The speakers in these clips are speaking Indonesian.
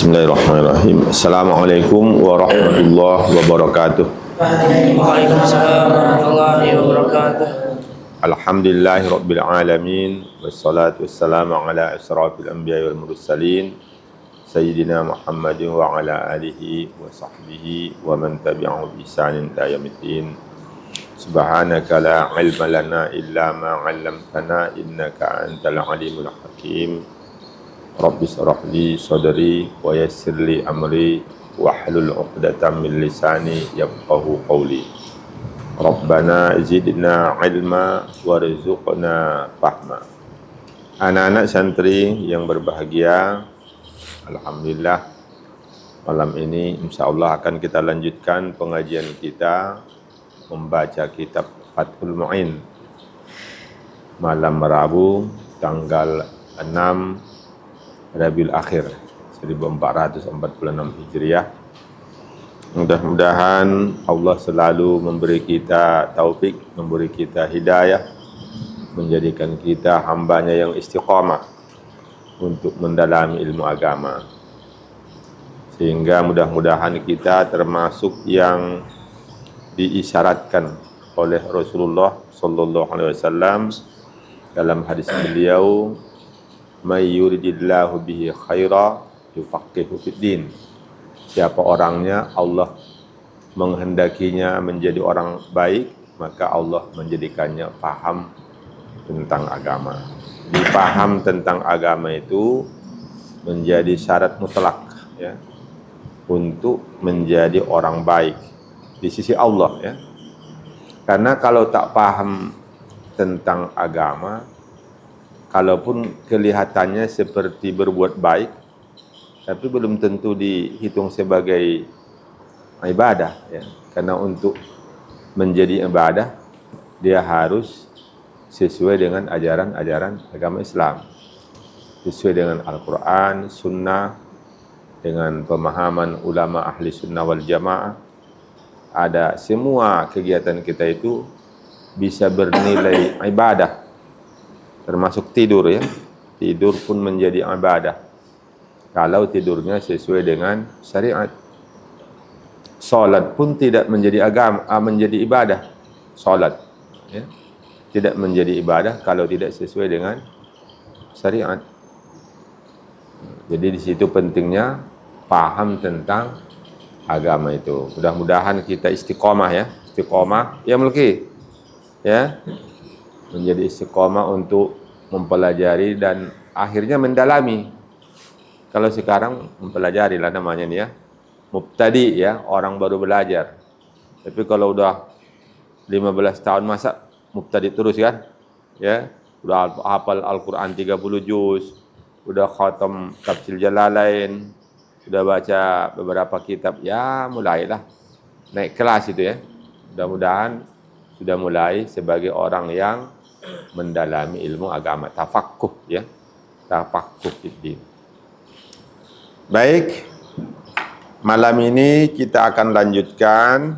Bismillahirrahmanirrahim. Assalamualaikum warahmatullahi wabarakatuh. Waalaikumsalam warahmatullahi wabarakatuh. Alhamdulillahi rabbil alamin. Wassalatu wassalamu ala asrafil anbiya wal mursalin Sayyidina Muhammadin wa ala alihi wa sahbihi wa man tabi'ahu bi ihsanin ila yaumiddin. Subhanaka la ilma lana illa ma 'allamtana innaka antal alimul hakim. Rabbi shrah li sadri wa yassir li amri wahlul 'uqdatam min lisani yafqahu qawli. Rabbana zidna ilma warzuqna fahma. Anak-anak santri yang berbahagia, alhamdulillah malam ini insyaallah akan kita lanjutkan pengajian kita membaca kitab Fathul Mu'in malam Rabu tanggal 6 Rabiul Akhir 1446 Hijriah. Mudah-mudahan Allah selalu memberi kita taufik, memberi kita hidayah, menjadikan kita hambanya yang istiqamah untuk mendalami ilmu agama. Sehingga mudah-mudahan kita termasuk yang diisyaratkan oleh Rasulullah sallallahu alaihi wasallam dalam hadis beliau, may yuridillahu bihi khaira yufaqihu fiddin. Siapa orangnya Allah menghendakinya menjadi orang baik, maka Allah menjadikannya paham tentang agama. Dipaham tentang agama itu menjadi syarat mutlak ya, untuk menjadi orang baik di sisi Allah ya. Karena kalau tak paham tentang agama, kalaupun kelihatannya seperti berbuat baik, tapi belum tentu dihitung sebagai ibadah ya. Karena untuk menjadi ibadah dia harus sesuai dengan ajaran-ajaran agama Islam, sesuai dengan Al-Quran, Sunnah, dengan pemahaman ulama ahli sunnah wal jamaah. Ada semua kegiatan kita itu bisa bernilai ibadah, termasuk tidur ya. Tidur pun menjadi ibadah kalau tidurnya sesuai dengan syariat. Salat pun tidak menjadi menjadi ibadah. Salat ya, tidak menjadi ibadah kalau tidak sesuai dengan syariat. Jadi di situ pentingnya paham tentang agama itu. Mudah-mudahan kita istiqomah ya, istiqomah ya Mulki ya, menjadi istiqomah untuk mempelajari dan akhirnya mendalami. Kalau sekarang mempelajari lah namanya nih ya, mubtadi ya, orang baru belajar. Tapi kalau udah 15 tahun masa mubtadi terus kan ya, udah hafal Al-Quran 30 juz, udah khatam Tafsir Jalalain, udah baca beberapa kitab, ya mulailah naik kelas itu ya. Mudah-mudahan sudah mulai sebagai orang yang mendalami ilmu agama, tafaqquh ya, tafaqquh fiddin. Baik, malam ini kita akan lanjutkan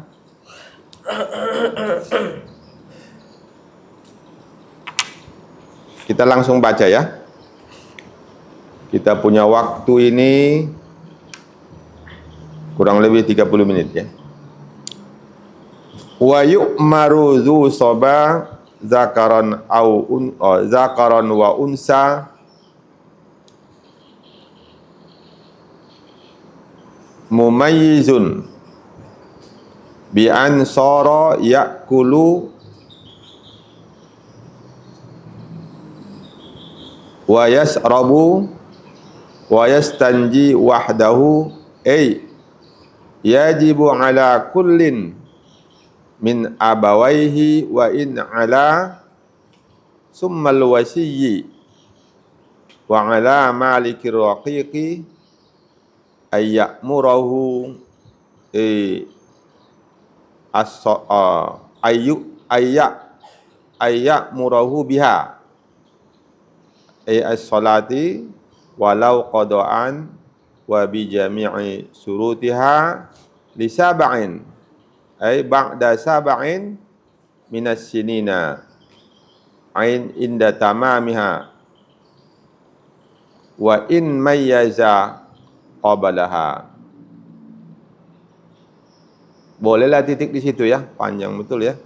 kita langsung baca ya. Kita punya waktu ini kurang lebih 30 menit ya. Wa yu'maru dzu soba zakaron zakaron wa unsa mumayyizun bi an sara ya'kulu wa yasrabu wa yastanji wahdahu ay yajibu ala kullin min abawaihi wa in ala summal wasiyyi wa ala malikir raqiqi ayyamurahu ayyamurahu biha as-salati walau qada'an wa bi jami'i surutiha li sab'in ay ba'da sab'in minas sinina ain inda tamamiha wa in mayyaza qablaha. Bolehlah titik di situ ya, panjang betul ya.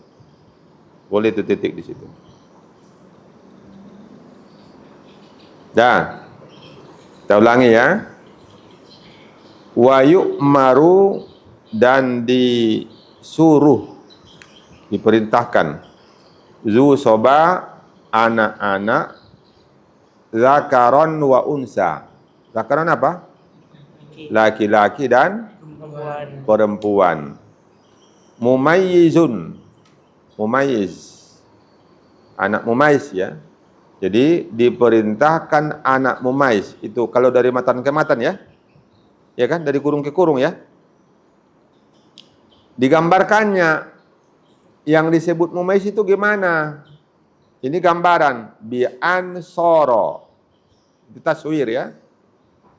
Boleh itu titik di situ. Dan kita ulangi ya. Wa yu'maru, dan disuruh, diperintahkan, zu soba, anak-anak, zakaron wa unsa. Zakaron apa? Laki-laki dan perempuan. Mumayyizun, mumayyiz, anak mumayyiz ya. Jadi diperintahkan anak mumayyiz itu kalau dari matan ke matan ya. Ya kan, dari kurung ke kurung ya. Digambarkannya yang disebut mumayyiz itu gimana? Ini gambaran bi'an soro. Itu taswir ya.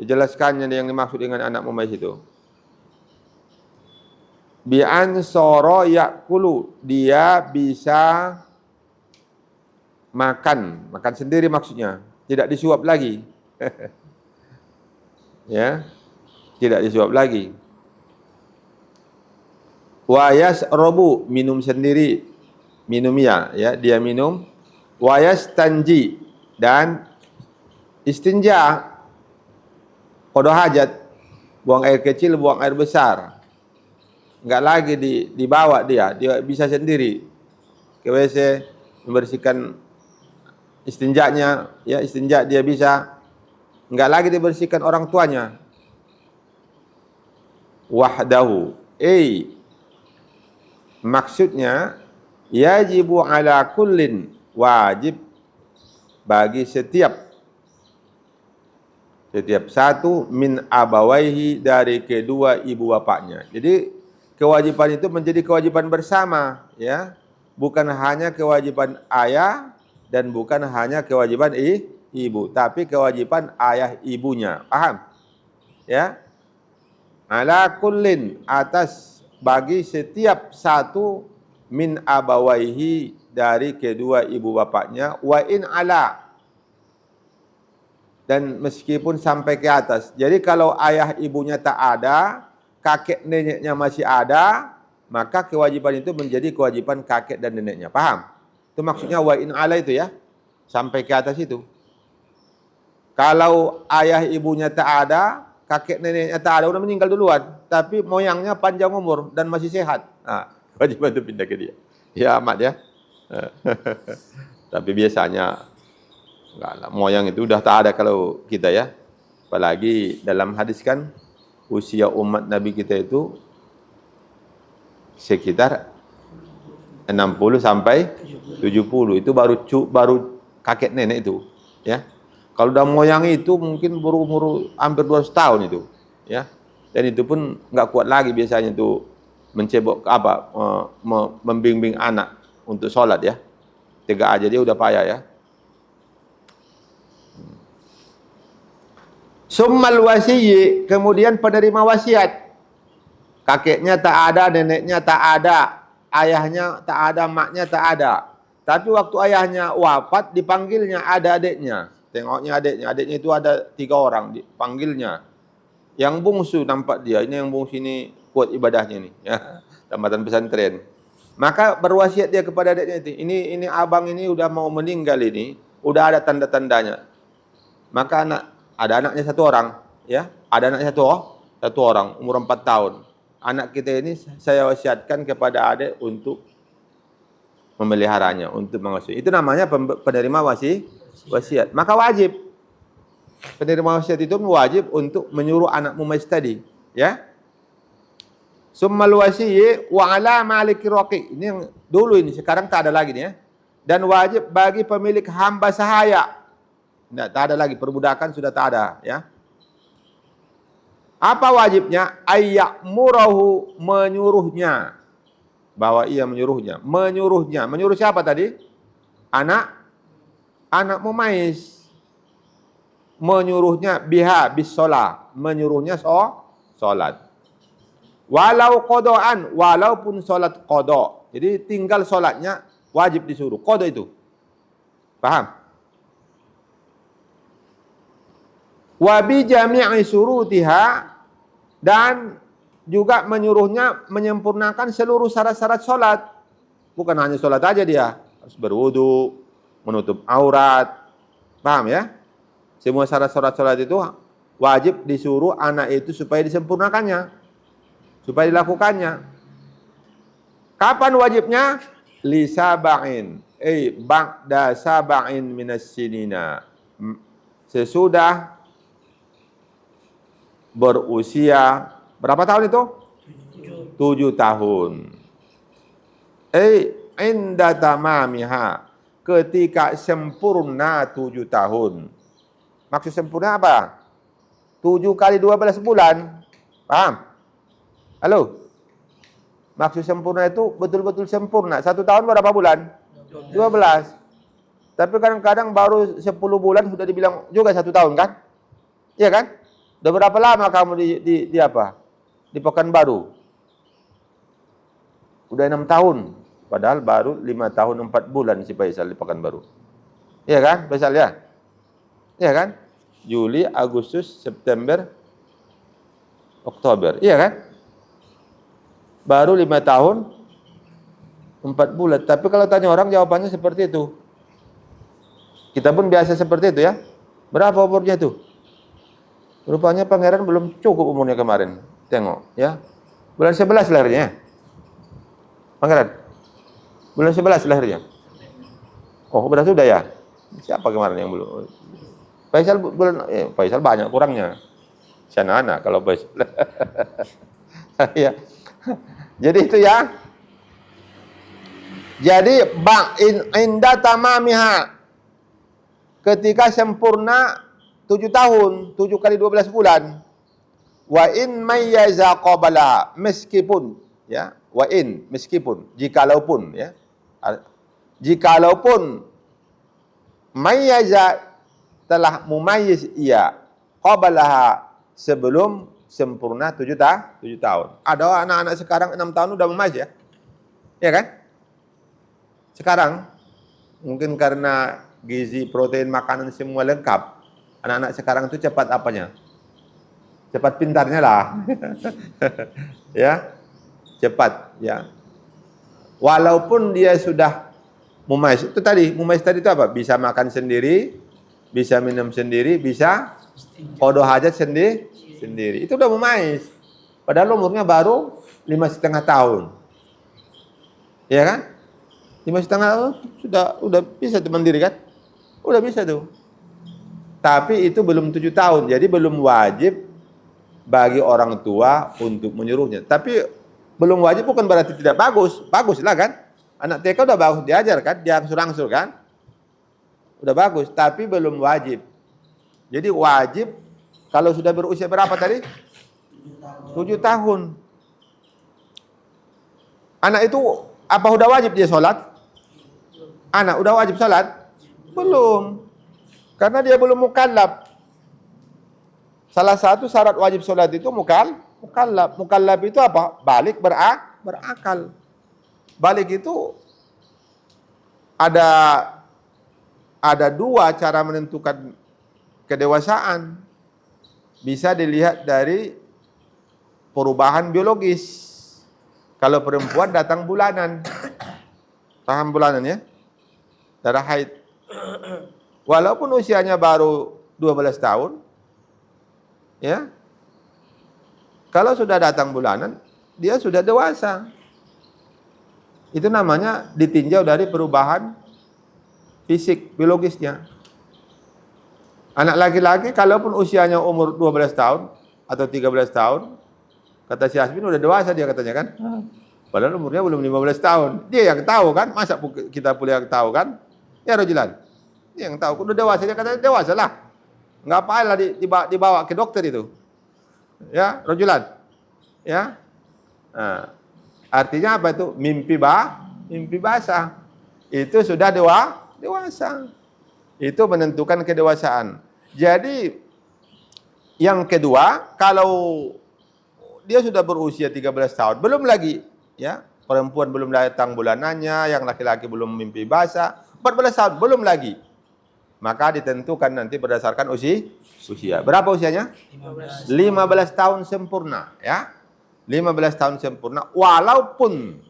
Dijelaskannya yang dimaksud dengan anak mumayyiz itu. Bi'an soro yakulu, dia bisa makan sendiri maksudnya, tidak disuap lagi. Ya, tidak disuap lagi. Wa yasrobu, minum sendiri, minumnya ya, dia minum. Wa yastanji, dan istinja, qada hajat, buang air kecil, buang air besar. Enggak lagi dibawa dia bisa sendiri ke WC, membersihkan istinjanya, ya istinja dia bisa, enggak lagi dibersihkan orang tuanya. Wahdahu, maksudnya yajibu ala kullin, wajib bagi setiap satu min abawaihi, dari kedua ibu bapaknya. Jadi kewajiban itu menjadi kewajiban bersama ya, bukan hanya kewajiban ayah dan bukan hanya kewajiban ibu, tapi kewajiban ayah ibunya. Paham? Ya. Ala kullin, atas bagi setiap satu min abawaihi, dari kedua ibu bapaknya, wa in ala, dan meskipun sampai ke atas. Jadi kalau ayah ibunya tak ada, kakek neneknya masih ada, maka kewajiban itu menjadi kewajiban kakek dan neneknya. Paham? Itu maksudnya wa in ala itu ya, sampai ke atas itu. Kalau ayah ibunya tak ada, kakek neneknya tak ada, udah meninggal duluan, tapi moyangnya panjang umur dan masih sehat, nah, kewajiban itu pindah ke dia. Ya amat ya. Tapi biasanya enggak lah, moyang itu udah tak ada kalau kita ya. Apalagi dalam hadis kan usia umat Nabi kita itu sekitar 60 sampai 70. Itu baru kakek nenek itu, ya. Kalau udah moyang itu mungkin berumur hampir 200 tahun itu, ya. Dan itu pun enggak kuat lagi biasanya itu mencebok membimbing anak untuk sholat ya. Tegak aja dia udah payah ya. Summal wasiyyi, kemudian penerima wasiat. Kakeknya tak ada, neneknya tak ada, ayahnya tak ada, maknya tak ada. Tapi waktu ayahnya wafat, dipanggilnya ada adiknya. Tengoknya adiknya itu ada 3 orang, dipanggilnya. Yang bungsu nampak dia, ini yang bungsu ini kuat ibadahnya nih, ya. Tambatan pesantren. Maka berwasiat dia kepada adiknya itu, ini abang ini udah mau meninggal ini, udah ada tanda-tandanya. Maka ada anaknya 1 orang, ya. Ada anaknya satu orang, umur 4 tahun. Anak kita ini saya wasiatkan kepada adik untuk memeliharanya, untuk mengasuh. Itu namanya penerima wasiat. Maka wajib penerima wasiat itu wajib untuk menyuruh anak mumayyiz tadi, ya. Summal wasiyyi wa ala maliki raqiq. Ini yang dulu ini, sekarang tak ada lagi nih ya. Dan wajib bagi pemilik hamba sahaya. Tidak, tak ada lagi, perbudakan sudah tak ada ya. Apa wajibnya? Ayyamurahu, menyuruhnya. Bahwa ia menyuruhnya. Menyuruh siapa tadi? Anak mumayyiz. Menyuruhnya biha bis shalah, menyuruhnya salat. Walau qadaan, walaupun salat qada. Jadi tinggal salatnya wajib disuruh. Qada itu. Paham? Wa bi jami'i surutiha, Dan juga menyuruhnya menyempurnakan seluruh syarat-syarat sholat. Bukan hanya sholat aja dia. Harus berwudu, menutup aurat. Paham ya? Semua syarat-syarat sholat itu wajib disuruh anak itu supaya disempurnakannya. Supaya dilakukannya. Kapan wajibnya? Li sab'in. Ba'da sab'in minas sinina. Sesudah berusia berapa tahun itu? 7 tahun. Inda tamamiha, ketika sempurna 7 tahun. Maksud sempurna apa? 7 kali 12 bulan. Paham? Halo? Maksud sempurna itu betul-betul sempurna. 1 tahun berapa bulan? 12. Tapi kadang-kadang baru 10 bulan sudah dibilang juga 1 tahun kan? Iya kan? Udah berapa lama kamu di apa? Di Pekanbaru? Udah 6 tahun. Padahal baru 5 tahun 4 bulan si Faisal di Pekanbaru. Iya kan? Faisal ya? Iya kan? Juli, Agustus, September, Oktober. Iya kan? Baru 5 tahun 4 bulan. Tapi kalau tanya orang jawabannya seperti itu. Kita pun biasa seperti itu ya. Berapa umurnya itu? Rupanya pangeran belum cukup umurnya kemarin. Tengok ya. Bulan 11 lahirnya. Pangeran. Bulan 11 lahirnya. Oh, berarti sudah ya. Siapa kemarin yang belum? Faisal bulan Faisal banyak kurangnya. Sana anak kalau Faisal. Ya. Jadi itu ya. Jadi inda tamamiha, ketika sempurna 7 tahun, 7 kali 12 bulan. Wa in mayyaza qabala, meskipun ya, wa in meskipun, jikalaupun ya. Jikalaupun mayyaza telah mumayyiz ia qabalaha, sebelum sempurna 7 tahun. Ada anak-anak sekarang 6 tahun udah mumayyiz ya. Ya kan? Sekarang mungkin karena gizi, protein, makanan semua lengkap. Anak-anak sekarang itu cepat apanya? Cepat pintarnya lah. Ya. Cepat ya. Walaupun dia sudah mumayyiz, itu tadi, mumayyiz tadi itu apa? Bisa makan sendiri, bisa minum sendiri, bisa qada hajat sendiri. Itu udah mumayyiz. Padahal umurnya baru 5,5 tahun. Ya kan? 5,5 tahun udah bisa tuh mandiri kan? Udah bisa tuh. Tapi itu belum 7 tahun, jadi belum wajib bagi orang tua untuk menyuruhnya. Tapi belum wajib bukan berarti tidak bagus. Bagus lah kan? Anak TK udah bagus diajar kan? Dia angsur-angsur kan? Udah bagus, tapi belum wajib. Jadi wajib kalau sudah berusia berapa tadi? 7 tahun. Anak itu apa udah wajib dia sholat? Anak udah wajib sholat? Belum. Karena dia belum mukallaf. Salah satu syarat wajib sholat itu mukallaf. Mukallaf itu apa? Balik berakal. Balik itu ada 2 cara menentukan kedewasaan. Bisa dilihat dari perubahan biologis. Kalau perempuan datang bulanan. Paham bulanan ya? Darah haid. Walaupun usianya baru 12 tahun, ya, kalau sudah datang bulanan, dia sudah dewasa. Itu namanya ditinjau dari perubahan fisik, biologisnya. Anak laki-laki, kalaupun usianya umur 12 tahun atau 13 tahun, kata si Asmin udah dewasa dia katanya kan. Padahal umurnya belum 15 tahun. Dia yang tahu kan, masa kita pula yang tahu kan? Ya Rojilan. Dia yang tahu, udah dewasa, dia katanya dewasa lah. Nggak apa-apa dibawa ke dokter itu. Ya, Rojilan. Ya. Nah, artinya apa itu? Mimpi basah. Itu sudah dewasa. Itu menentukan kedewasaan. Jadi yang kedua, kalau dia sudah berusia 13 tahun, belum lagi ya, perempuan belum datang bulanannya, yang laki-laki belum mimpi basah, 14 tahun belum lagi. maka ditentukan nanti berdasarkan usia. Berapa usianya? 15. 15 tahun sempurna, ya. 15 tahun sempurna, walaupun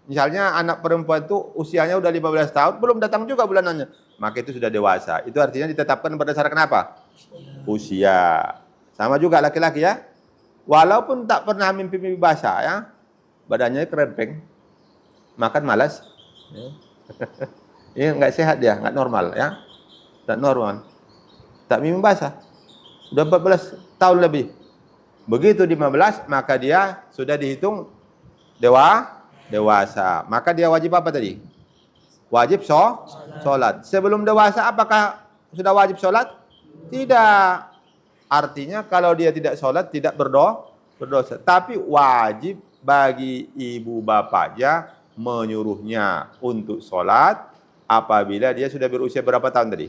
misalnya anak perempuan itu usianya udah 15 tahun, belum datang juga bulanannya, maka itu sudah dewasa. Itu artinya ditetapkan berdasarkan apa? Usia. Sama juga laki-laki ya. Walaupun tak pernah mimpi basah ya, badannya kerempeng, makan malas. Ini nggak sehat dia, nggak normal ya. Tak normal. Tak mimpi basah. Udah 14 tahun lebih. Begitu 15, maka dia sudah dihitung dewasa. Maka dia wajib apa tadi? Wajib sholat. Sebelum dewasa apakah sudah wajib sholat? Tidak. Artinya kalau dia tidak sholat tidak berdosa. Tapi wajib bagi ibu bapaknya menyuruhnya untuk sholat apabila dia sudah berusia berapa tahun tadi?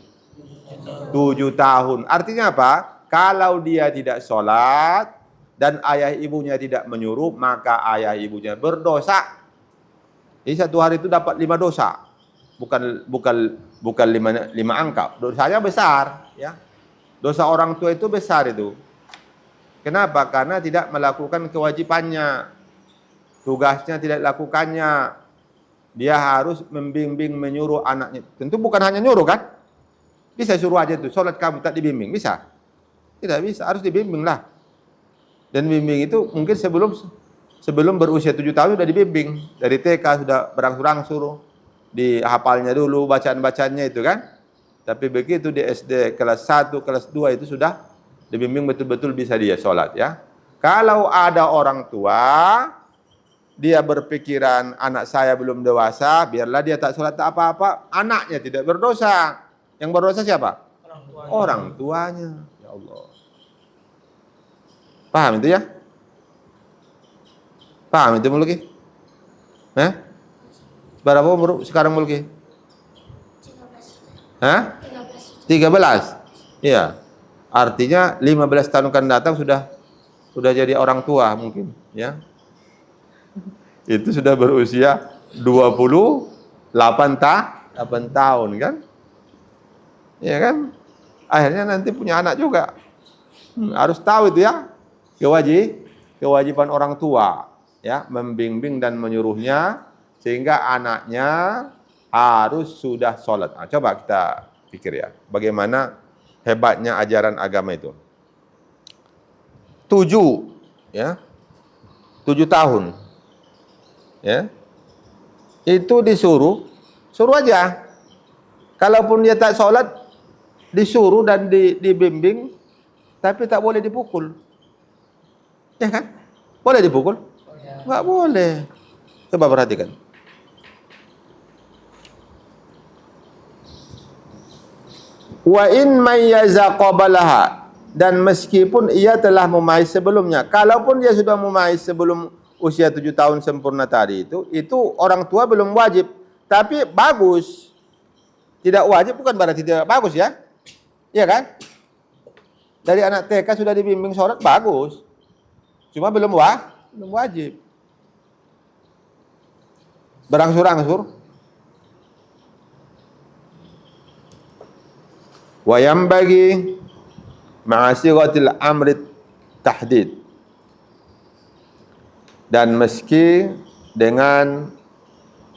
7 tahun. Artinya apa? Kalau dia tidak sholat dan ayah ibunya tidak menyuruh, maka ayah ibunya berdosa. Jadi satu hari itu dapat 5 dosa. Bukan 5 angka. Dosanya besar, ya. Dosa orang tua itu besar itu. Kenapa? Karena tidak melakukan kewajibannya. Tugasnya tidak lakukannya. Dia harus membimbing, menyuruh anaknya. Tentu bukan hanya nyuruh kan? Bisa suruh aja tuh, sholat kamu tak dibimbing, bisa? Tidak bisa, harus dibimbing lah. Dan bimbing itu mungkin sebelum berusia 7 tahun sudah dibimbing. Dari TK sudah berangsur-angsur, dihafalnya dulu bacaan-bacaannya itu kan. Tapi begitu di SD kelas 1, kelas 2 itu sudah dibimbing betul-betul bisa dia sholat ya. Kalau ada orang tua, dia berpikiran anak saya belum dewasa, biarlah dia tak sholat tak apa-apa, anaknya tidak berdosa. Yang berdosa siapa? Orang tuanya. Ya Allah. Paham itu ya? Paham itu Mulki? Berapa umur sekarang Mulki? 13. 13? Iya. Artinya 15 tahun akan datang sudah jadi orang tua mungkin, ya. Itu sudah berusia 28 tahun kan? Iya kan? Akhirnya nanti punya anak juga. Harus tahu itu ya. Kewajiban orang tua ya, membimbing dan menyuruhnya sehingga anaknya harus sudah sholat. Nah, coba kita pikir ya, bagaimana hebatnya ajaran agama itu. 7 tahun ya. Itu suruh aja. Kalaupun dia tak sholat, disuruh dan dibimbing, tapi tak boleh dipukul. Ya kan? Boleh dipukul? Enggak boleh. Coba perhatikan. Wa in mayyaza qablaha, dan meskipun ia telah memayyiz sebelumnya, kalaupun dia sudah memayyiz sebelum usia 7 tahun sempurna tadi itu orang tua belum wajib, tapi bagus. Tidak wajib bukan berarti tidak bagus ya. Iya kan? Dari anak TK sudah dibimbing sholat bagus. Cuma belum wajib. Berangsur-angsur. Wa yambagi ma'asigatil amrit tahdid. Dan meski dengan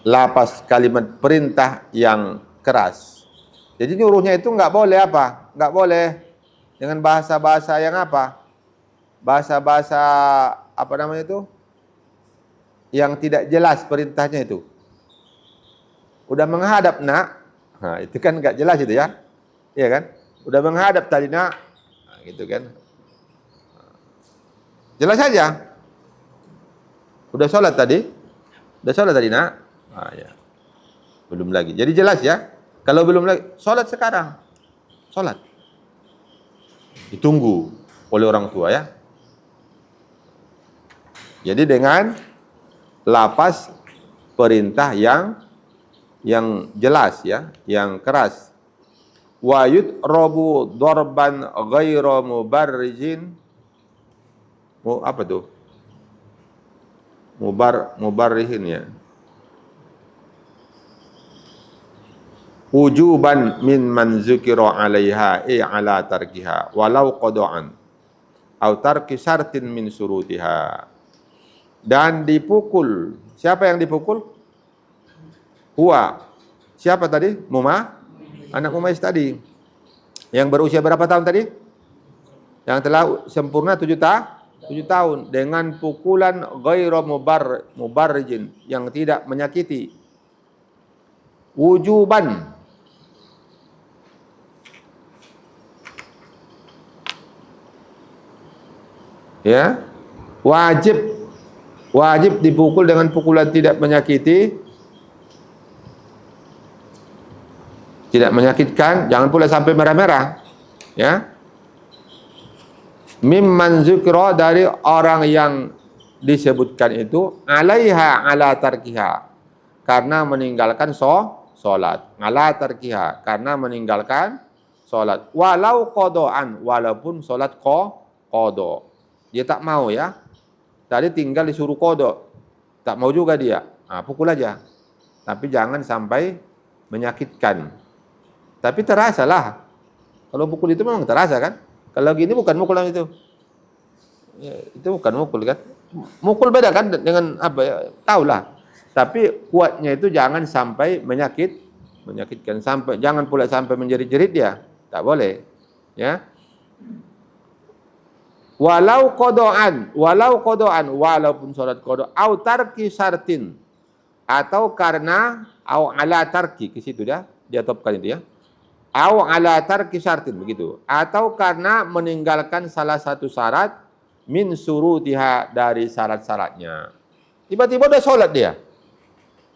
lapas kalimat perintah yang keras. Jadi nyuruhnya itu nggak boleh apa? Nggak boleh dengan bahasa-bahasa yang apa? Bahasa-bahasa apa namanya itu? Yang tidak jelas perintahnya itu. Udah menghadap nak, nah itu kan nggak jelas itu ya. Iya kan? Udah menghadap tadi nak, nah, gitu kan. Jelas saja. Udah sholat tadi? Udah sholat tadi nak? Ah ya. Belum lagi. Jadi jelas ya. Kalau belum lagi, sholat sekarang. Sholat. Ditunggu oleh orang tua ya. Jadi dengan lapas perintah yang jelas ya, yang keras. Wa yudrabu darban ghairu mubarrijin. Apa tuh? Mubarrihin ya. wujuban min man zukira 'alaiha ala tarkiha walau qada'an au tarki syartin min surutiha. Dan dipukul. Siapa yang dipukul? Huwa. Siapa tadi? Anak Mumais tadi. Yang berusia berapa tahun tadi? Yang telah sempurna 7 tahun dengan pukulan ghairu mubarrijin, yang tidak menyakiti. Wujuban. Ya, wajib dipukul dengan pukulan tidak menyakiti, tidak menyakitkan, jangan pula sampai merah-merah. Ya, mimman zukra, dari orang yang disebutkan itu, alaiha ala tarkiha, karena meninggalkan sholat, ala tarkiha, karena meninggalkan sholat, walau qada'an, walaupun sholat qada. Dia tak mau ya. Tadi tinggal disuruh kodok. Tak mau juga dia. Pukul aja. Tapi jangan sampai menyakitkan. Tapi terasa lah. Kalau pukul itu memang terasa kan. Kalau gini bukan mukul itu. Ya, itu bukan mukul kan. Mukul beda kan dengan apa ya. Tahulah. Tapi kuatnya itu jangan sampai menyakitkan. Jangan pula sampai menjerit-jerit dia. Tak boleh. Ya. Walau qada'an, walaupun sholat qada, au tarki syartin, atau karena au ala tarki, ke situ dia topkan itu ya. Au ala tarki syartin, begitu. Atau karena meninggalkan salah satu syarat min surutiha, dari syarat-syaratnya. Tiba-tiba udah sholat dia.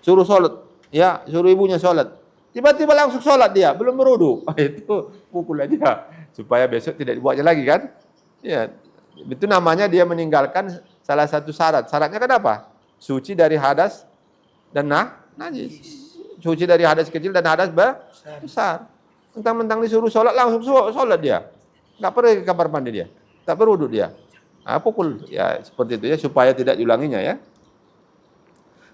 Suruh sholat, ya, suruh ibunya sholat. Tiba-tiba langsung sholat dia, belum berwudu. Itu pukul aja supaya besok tidak dibuatnya lagi kan? Ya. Itu namanya dia meninggalkan salah satu syarat. Syaratnya kan apa? Suci dari hadas dan najis. Suci dari hadas kecil dan hadas besar. Mentang-mentang disuruh sholat, langsung sholat dia. Nggak perlu ke kamar mandi dia. Tak berwudu dia. Pukul. Ya, seperti itu ya, supaya tidak diulanginya ya.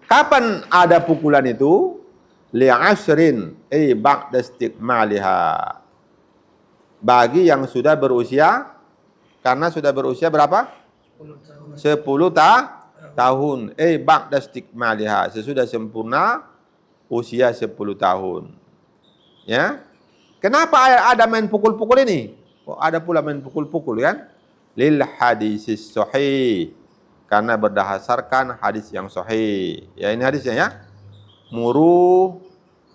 Kapan ada pukulan itu? Li'ashrin, ba'da istiqmaliha. Bagi yang sudah berusia, karena sudah berusia berapa? 10 tahun. Ba'da istiqmaliha, sesudah sempurna usia 10 tahun. Ya. Kenapa ada main pukul-pukul ini? Kok ada pula main pukul-pukul kan? Lil hadisis sahih. Karena berdasarkan hadis yang sahih. Ya, ini hadisnya ya.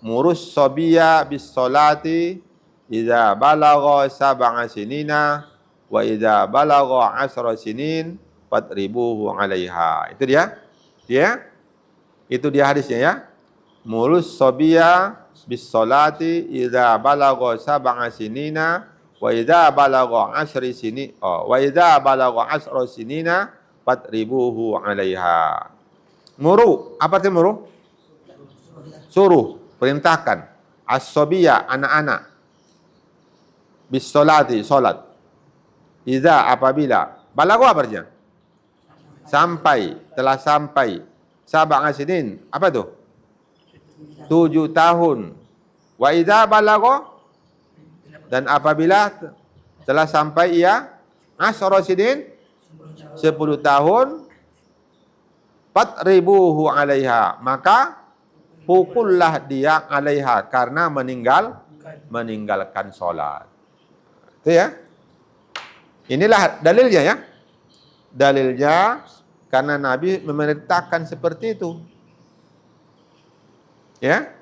Murus sabiya bis salati idza balagha sab'a sinina wa idza balagha 10 sinin fatribuhu 'alaiha. Itu dia. Itu dia hadisnya ya. Mulus sabiya bis salati idza balagha sab'a sinina wa idza balagha 10 sinin wa idza balagha 10 sinina fatribuhu 'alaiha. Muru, apa arti muru? Suruh, perintahkan. As-sabiya, anak-anak. Bis salati, salat. Iza, apabila, balago apa artinya? Telah sampai. Sab'a sinin, apa itu? 7 tahun. Wa iza balago, dan apabila telah sampai ia 10 sinin, 10 tahun, fatribuhu 'alaiha, maka pukullah dia 'alaiha, karena meninggalkan sholat. Itu ya. Inilah dalilnya ya. Dalilnya karena Nabi memerintahkan seperti itu. Ya.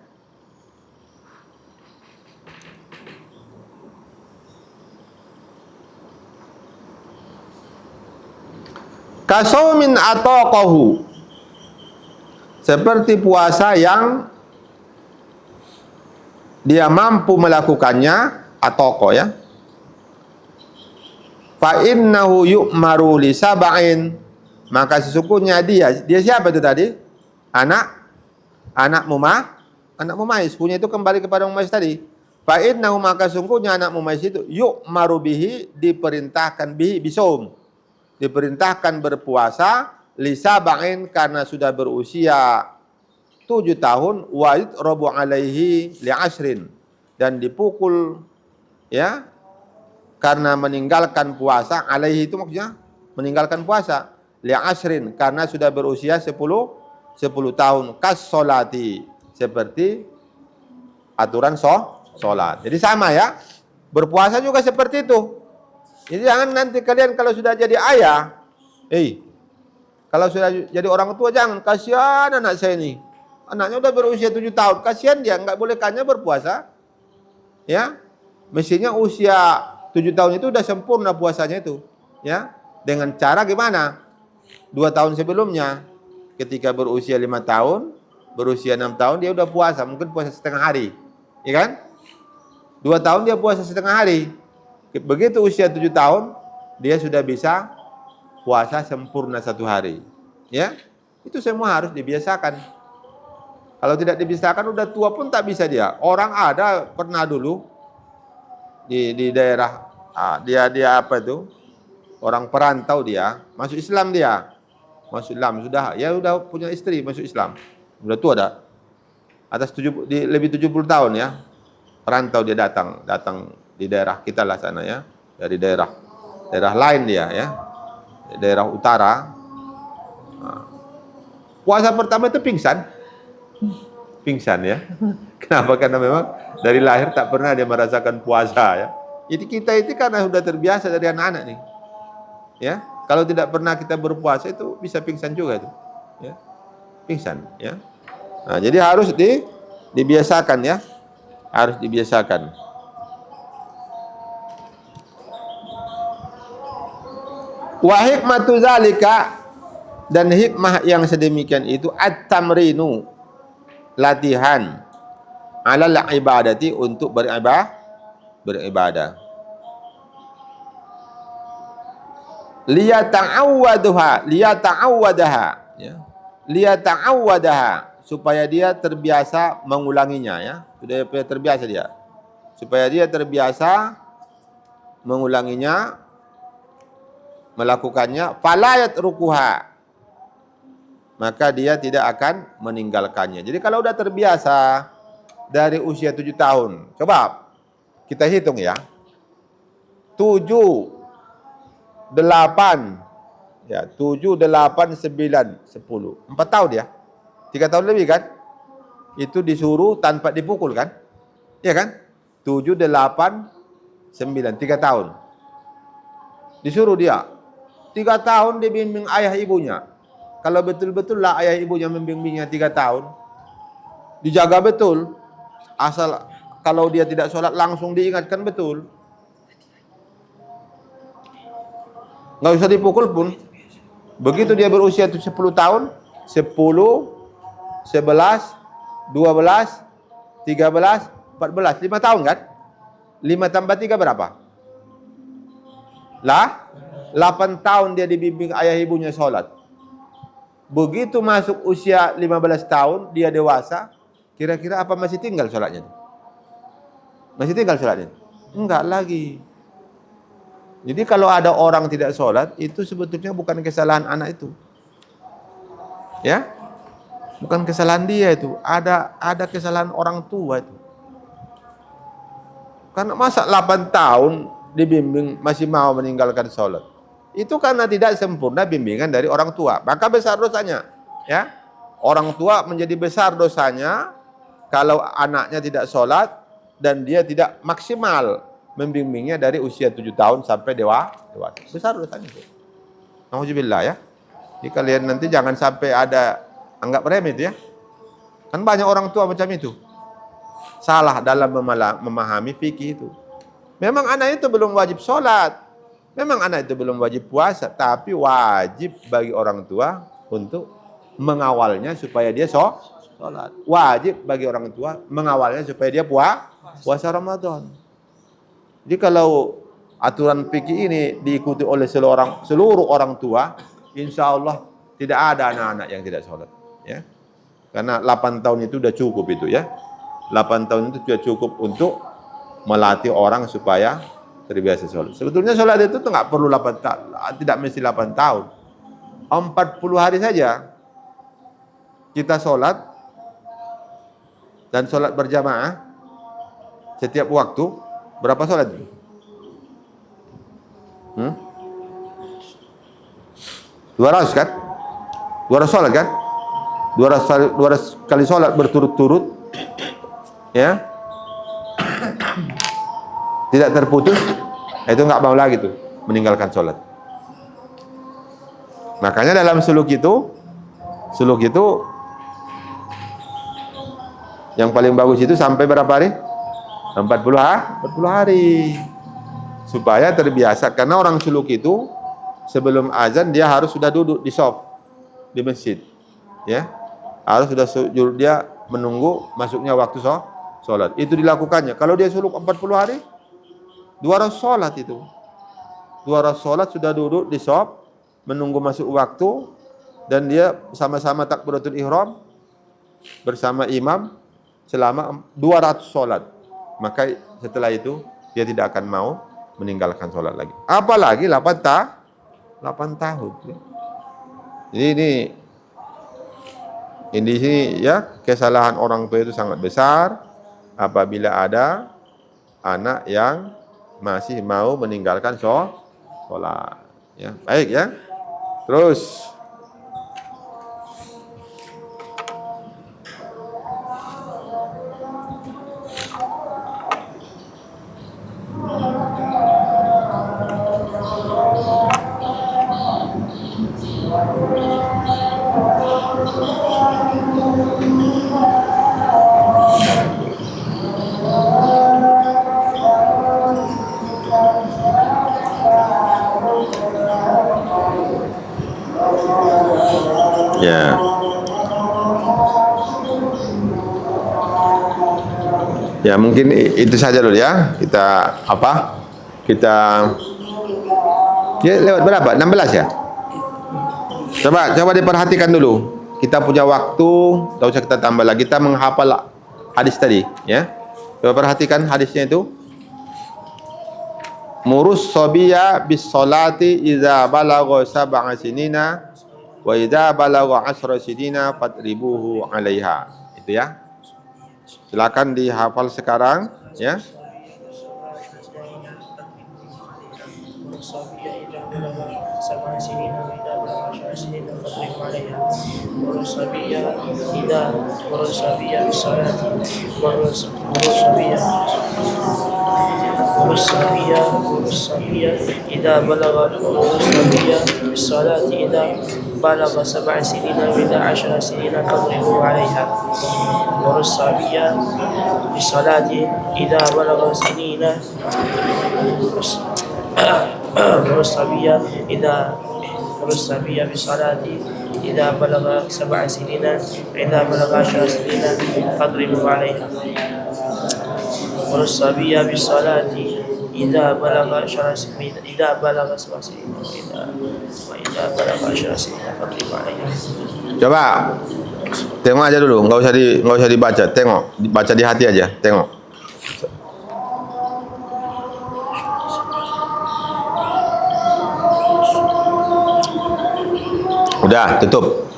Kasaumin ataqahu, seperti puasa yang dia mampu melakukannya, ataqa ya. Fa innahu yu'maru li sab'in, maka sesungguhnya dia siapa itu tadi? Anak Mumais, punya itu kembali kepada Mumais tadi. Fa innahu, maka sesungguhnya anak Mumais itu yu'maru bihi, diperintahkan bihi bisum, diperintahkan berpuasa li sab'in, karena sudah berusia 7 tahun wa yutrabu alaihi li'ashrin, dan dipukul ya karena meninggalkan puasa. Alaihi itu maksudnya meninggalkan puasa, li'ashrin karena sudah berusia 10 tahun, kas solati seperti aturan sholat. Jadi sama ya, berpuasa juga seperti itu. Jadi jangan nanti kalian kalau sudah jadi ayah, kalau sudah jadi orang tua, jangan, kasihan anak saya ini, anaknya udah berusia 7 tahun, kasihan dia, nggak bolehkannya berpuasa. Ya, mestinya usia 7 tahun itu udah sempurna puasanya itu. Ya, dengan cara gimana? 2 tahun sebelumnya, ketika berusia 5 tahun, berusia 6 tahun dia udah puasa, mungkin puasa setengah hari, ya kan? 2 tahun dia puasa setengah hari. Begitu usia 7 tahun, dia sudah bisa puasa sempurna 1 hari. Ya, itu semua harus dibiasakan. Kalau tidak dibiasakan, udah tua pun tak bisa dia. Orang ada pernah dulu di daerah, dia apa itu? Orang perantau, dia masuk Islam, masuk Islam sudah, ya udah punya istri, masuk Islam. Udah tua dah. Atas lebih 70 tahun ya. Perantau dia datang di daerah kita lah sana ya, dari daerah lain dia ya, daerah utara. Puasa pertama itu pingsan ya. Kenapa? Karena memang dari lahir tak pernah dia merasakan puasa ya. Jadi kita itu karena sudah terbiasa dari anak-anak nih ya, kalau tidak pernah kita berpuasa itu bisa pingsan juga itu ya, pingsan ya. Nah, jadi harus dibiasakan ya, harus dibiasakan. Wa hikmatu zalika, dan hikmah yang sedemikian itu at-tamrinu, latihan, alal ibadati, untuk beribadah. Liyata'awwadaha ya. Liyata'awwadaha, supaya dia terbiasa mengulanginya ya. Sudah terbiasa dia. Supaya dia terbiasa mengulanginya, melakukannya, falayat rukuha, maka dia tidak akan meninggalkannya. Jadi kalau udah terbiasa dari usia 7 tahun, coba kita hitung ya, 7, 8, ya 7, 8, 9, 10, 4 tahun ya, 3 tahun lebih kan, itu disuruh tanpa dipukul kan, ya kan, 7, 8, 9, 3 tahun, disuruh dia 3 tahun dibimbing ayah ibunya. Kalau betul-betul lah ayah ibunya membimbingnya 3 tahun, dijaga betul. Asal kalau dia tidak sholat langsung diingatkan betul. Nggak usah dipukul pun. Begitu dia berusia 10 tahun, 10, 11, 12, 13, 14, 5 tahun kan? 5 tambah 3 berapa? Lah, 8 tahun dia dibimbing ayah ibunya sholat. Begitu masuk usia 15 tahun, dia dewasa, kira-kira apa masih tinggal sholatnya? Masih tinggal sholatnya? Enggak lagi. Jadi kalau ada orang tidak sholat, itu sebetulnya bukan kesalahan anak itu. Ya? Bukan kesalahan dia itu. Ada kesalahan orang tua itu. Karena masa 8 tahun dibimbing masih mau meninggalkan sholat. Itu karena tidak sempurna bimbingan dari orang tua. Maka besar dosanya. Ya, orang tua menjadi besar dosanya kalau anaknya tidak sholat dan dia tidak maksimal membimbingnya dari usia 7 tahun sampai dewasa. Besar dosanya itu. Alhamdulillah ya. Jadi kalian nanti jangan sampai ada anggap remeh itu ya. Kan banyak orang tua macam itu. Salah dalam memahami fikih itu. Memang anak itu belum wajib sholat. Memang anak itu belum wajib puasa, tapi wajib bagi orang tua untuk mengawalnya supaya dia sholat. Wajib bagi orang tua mengawalnya supaya dia puasa Ramadan. Jadi kalau aturan fikih ini diikuti oleh seluruh orang tua, insya Allah tidak ada anak-anak yang tidak sholat. Ya. Karena 8 tahun itu sudah cukup itu ya. 8 tahun itu sudah cukup untuk melatih orang supaya terbiasa sholat. Sebetulnya sholat itu tuh nggak perlu 8 tahun, tidak mesti 8 tahun. 40 hari saja kita sholat, dan sholat berjamaah setiap waktu, berapa sholat? 200 kan? 200 sholat kan? 200 kali sholat berturut-turut, ya, tidak terputus, itu nggak mau lagi tuh meninggalkan sholat. Makanya dalam suluk itu yang paling bagus itu sampai berapa hari? 40 hari. Supaya terbiasa, karena orang suluk itu sebelum azan dia harus sudah duduk di shaf di masjid. Ya. Harus sudah duduk, dia menunggu masuknya waktu sholat. Itu dilakukannya. Kalau dia suluk 40 hari, 200 sholat itu. 200 sholat sudah duduk di shaf, menunggu masuk waktu, dan dia sama-sama takbiratul ihram bersama imam selama 200 sholat. Maka setelah itu dia tidak akan mau meninggalkan sholat lagi. Apalagi 8 tahun. Jadi ini di sini ya, kesalahan orang tua itu sangat besar apabila ada anak yang masih mau meninggalkan sholat. Ya, baik ya. Terus ya. Ya, mungkin itu saja dulu ya. Kita ya, lewat berapa? 16 ya? Coba diperhatikan dulu. Kita punya waktu, tak usah kita tambah lagi. Kita menghafal hadis tadi, ya. Coba perhatikan hadisnya itu. Murus sobiya bis salati idza balagha sab'a sinina wa idza balagha 10 sinina fatribuhu 'alaiha. Itu ya. Silakan dihafal sekarang, ya. إذا بلغ بالصلاة إذا بلغ 7 سنين وإذا 10 سنين فاضربوا عليها. والصبي بالصلاة إذا بلغ سنين والصبي بالصلاة إذا بلغ 7 سنين وإذا بلغ 10 سنين فاضربوا عليها. والصبي بالصلاة إذا بلغ 10 سنين إذا بلغ 7 سنين وإذا بلغ 10 سنين فاضربوا عليها. Coba tengok aja dulu, nggak usah dibaca, tengok, baca di hati aja, tengok. Udah, tutup.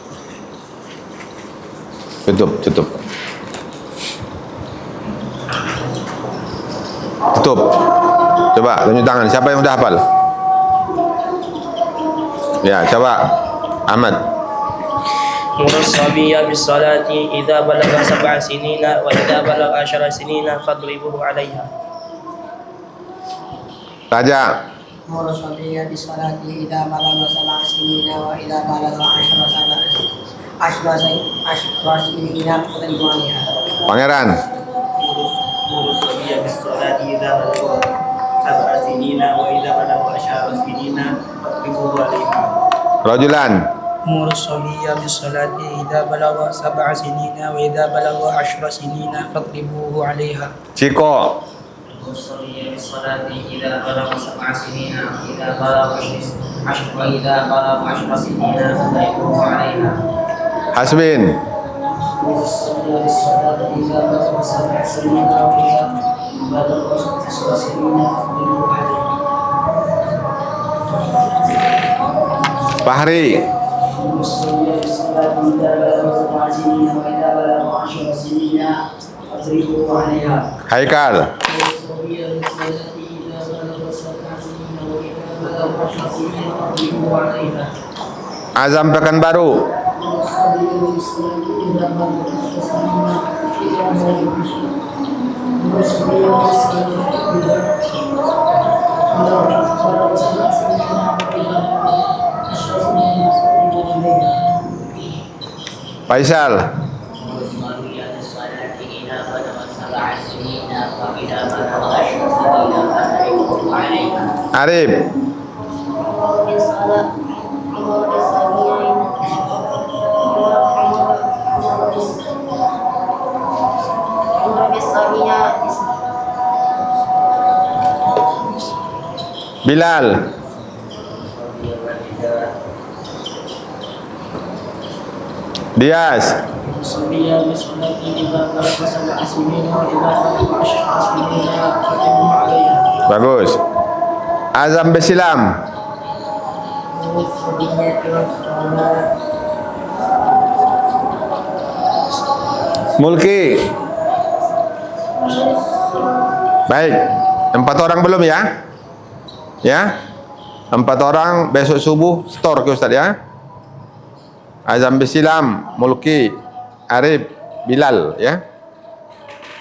Coba tunjuk tangan, siapa yang udah hafal? Ya, coba Ahmad. والصبي بالصلاة إذا بلغ 7 سنين وإذا بلغ 10 سنين فاضربوه عليها. Raja. والصبي بالصلاة إذا بلغ 7 سنين وإذا بلغ 10 سنين فاضربوه عليها. Pangeran. والصبي بالصلاة إذا بلغ 7 سنين وإذا بلغ 10 سنين فاضربوه عليها. Rajulan. أمور الصبي بالصلاة إذا بلغ 7 سنين وإذا بلغ 10 سنين فاضربوه عليها. Ciko. والصبي بالصلاة إذا بلغ 7 سنين وإذا بلغ 10 سنين فاضربوه عليها. Hasbin. والصبي بالصلاة إذا بلغ 7 سنين وإذا بلغ 10 سنين فاضربوه عليها. Fahri. والصبي بالصلاة إذا بلغ 7 سنين وإذا بلغ 10 سنين فاضربوا عليها. Haikal. والصبي بالصلاة إذا بلغ 7 سنين وإذا بلغ 10 سنين فاضربوا عليها. Azam Pekanbaru. والصبي بالصلاة إذا بلغ 10 سنين إذا بلغ 10 والصبي بالصلاة إذا بلغ 7 سنين وإذا بلغ 10 سنين فاضربوا عليها. Faisal. والصبي بالصلاة إذا بلغ 7 سنين وإذا بلغ 10 سنين فاضربوه عليها. Arif. Bilal. Dias. والصبي بالصلاة إذا بلغ 7 سنين وإذا بلغ 10 سنين فاضربوا عليها. Bagus. Azam Besilam. والصبي بالصلاة Mulki. Baik. 4 orang belum ya? Ya. 4 orang besok subuh store ke Ustaz ya. Azam Besilam, Mulki, Arif, Bilal ya.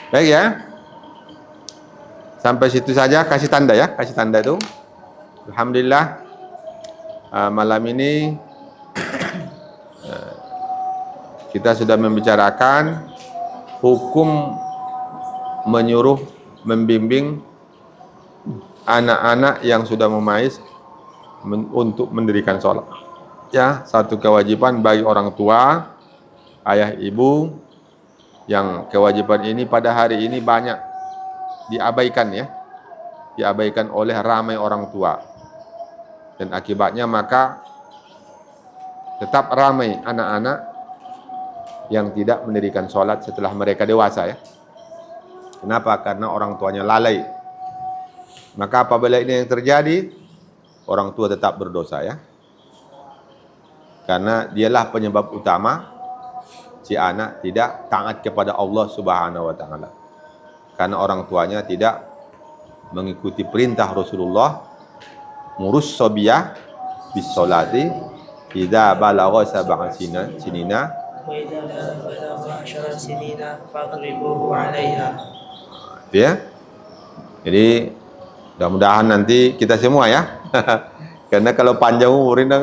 Baik ya. Sampai situ saja, kasih tanda ya, kasih tanda itu. Alhamdulillah malam ini kita sudah membicarakan hukum menyuruh, membimbing anak-anak yang sudah memais untuk mendirikan sholat. Ya, satu kewajiban bagi orang tua, ayah ibu, yang kewajiban ini pada hari ini banyak diabaikan ya, diabaikan oleh ramai orang tua, dan akibatnya maka tetap ramai anak-anak yang tidak mendirikan sholat setelah mereka dewasa ya. Kenapa? Karena orang tuanya lalai. Maka apabila ini yang terjadi, orang tua tetap berdosa ya. Karena dialah penyebab utama si anak tidak taat kepada Allah Subhanahu wa taala. Karena orang tuanya tidak mengikuti perintah Rasulullah, murus sobiyah bis sholati idza balagha 7 sinina وإذا بلغ 10 سنين فاضربوه عليها. ya. Jadi mudah-mudahan nanti kita semua ya. Karena kalau panjang umur ini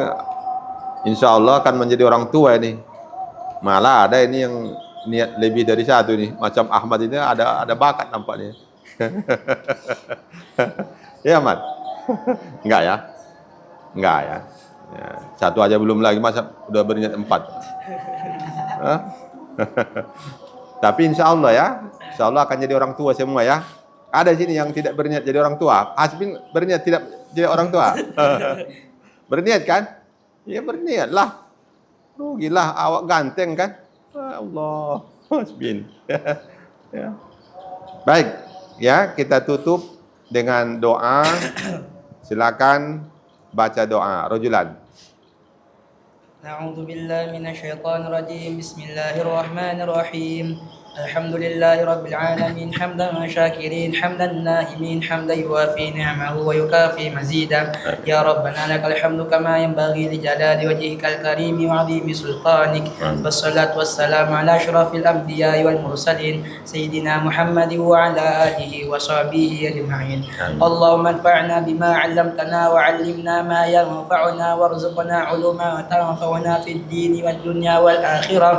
insya Allah akan menjadi orang tua ini. Malah ada ini yang niat lebih dari satu nih. Macam Ahmad ini ada bakat nampaknya. Ya Ahmad? Enggak ya? Enggak ya? Ya, satu aja belum lagi, masa udah berniat 4. Hah? Tapi insya Allah ya, insya Allah akan jadi orang tua semua ya. Ada sini yang tidak berniat jadi orang tua. Hasbin berniat tidak jadi orang tua. Berniat kan? Ya berniat lah. Rugilah awak ganteng kan? Allah, Hasbin. Ya. Baik, ya kita tutup dengan doa. Silakan baca doa. Rajulan. أعوذ بالله من الشيطان الرجيم بسم الله الرحمن الرحيم الحمد لله رب العالمين حمدا شاكرين حمدا نائمين حمدا يوافي نعمه ويكافي مزيدا يا ربنا لك الحمد كما ينبغي لجلال وجهك الكريم وعظيم سلطانك والصلاة والسلام على أشرف الأنبياء والمرسلين سيدنا محمد وعلى آله وصحبه أجمعين اللهم انفعنا بما علمتنا وعلمنا ما ينفعنا وارزقنا علوما تنفعنا في الدين والدنيا والآخرة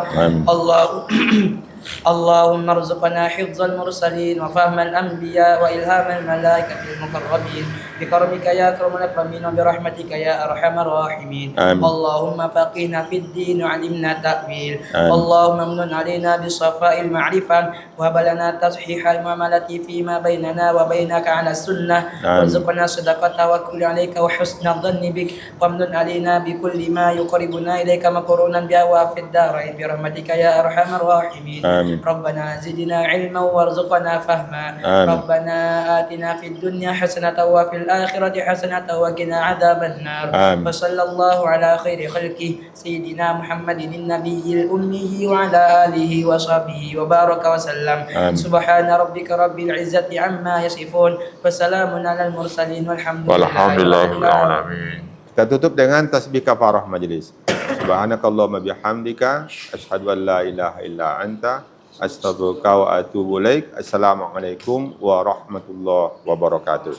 اللهم ارزقنا حفظ المرسلين وفهم الأنبياء وإلهام الملائكة المقربين بكرمك يا أكرم الأكرمين وبرحمتك يا أرحم الراحمين اللهم فقهنا في الدين وعلمنا التأويل اللهم امن علينا بصفاء المعرفة وهب لنا تصحيح المعاملة فيما بيننا وبينك على السنة وارزقنا صدق التوكل عليك وحسن الظن بك وامن علينا بكل ما يقربنا إليك مقرونا بأواف الدارين برحمتك يا أرحم الراحمين ربنا زدنا علما وارزقنا فهما ربنا آتنا في الدنيا حسنة وفي الآخرة حسنة وقنا عذاب النار. آمين. وصلى الله على خير خلقه سيدنا محمد النبي الأمي وعلى آله وصحبه وبارك وسلم. آمين. سبحان ربك رب العزة عما يصفون وسلام على المرسلين والحمد لله رب العالمين. Walhamdulillahirrahmanirrahim. Kita tutup dengan tasbih kafarah majelis. Subhanakallahumma bihamdika asyhadu an la ilaha illa anta astaghfiruka wa atubu ilaik. Assalamualaikum warahmatullahi wabarakatuh.